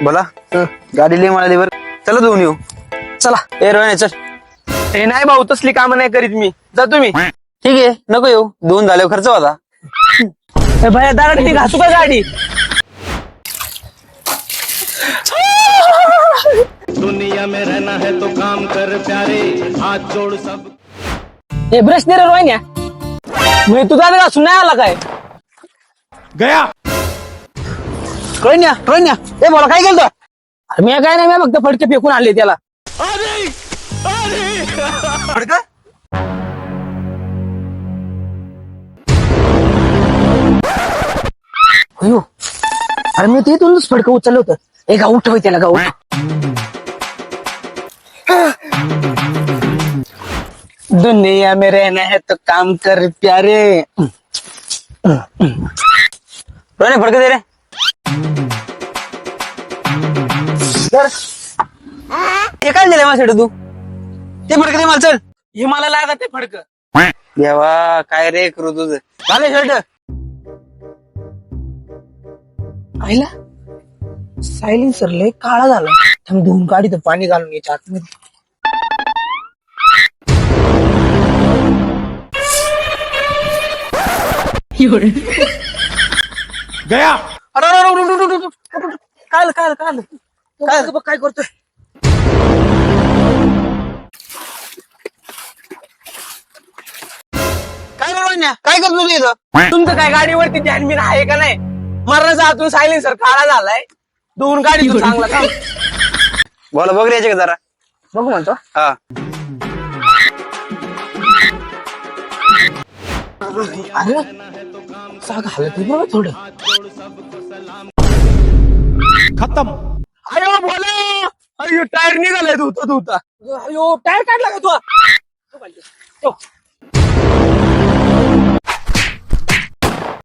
बोला गाडी लिहि म्हणाली बर चला धुवून येऊ. चला. ए रोहन चल. हे नाही भाऊ, तसली कामं नाही करीत मी. जातो मी. ठीक आहे नको येऊ, धुवून झाल्यावर खर्च होता. भैया दारात ती घासू का गाडी? दुनिया में रहना है तो काम कर प्यारे, हाथ जोड़ सब. हे ब्रश दे रे रोहिण्या. मी तुझा घासून नाही आला काय? गया. रोहन्या रोहन्या ए बोला काय केलं? मी काय नाही, मी फक्त फडके फेकून आणले त्याला. फडकं? अयो, अरे मी तिथूनच फडकं उचललं होतं. ए गाव उठव त्याला, गाव उठव. दुनिया में रहना है तो काम कर प्यारे. रोहन्या फडकं दे रे. तर हे काय दिलंय माझ्यासाठी तू? ते फडकं दे मला चल. हे मला लागत आहे फडकं. देवा काय रे करू तुझं. झाले शर्ट. आईला सायलेन्सर लय काळा झाला. थांब धुवून काढी तर पाणी घालून याच्या आतमध्ये. गया. अरे अरे, अरे, अरे, अरे, अरे, अरे, काल काल काल काय बघ काय करतोय. काय रे रोहन्या काय करतो तू इथं? तुमचं काय गाडीवरती ध्यान बिन आहे का नाही? मरणाचा हातून सायलेन्सर काळा झालाय. धुवून काढी तू चांगला. थांब. बोला बघ रे याचे का जरा. बघू म्हणतो. हा अरे साग हालत बघ थोडं. खत्म. अरे बोला, अरे टायर निघालाय धुता धुता. अयो टायर काढला का तू?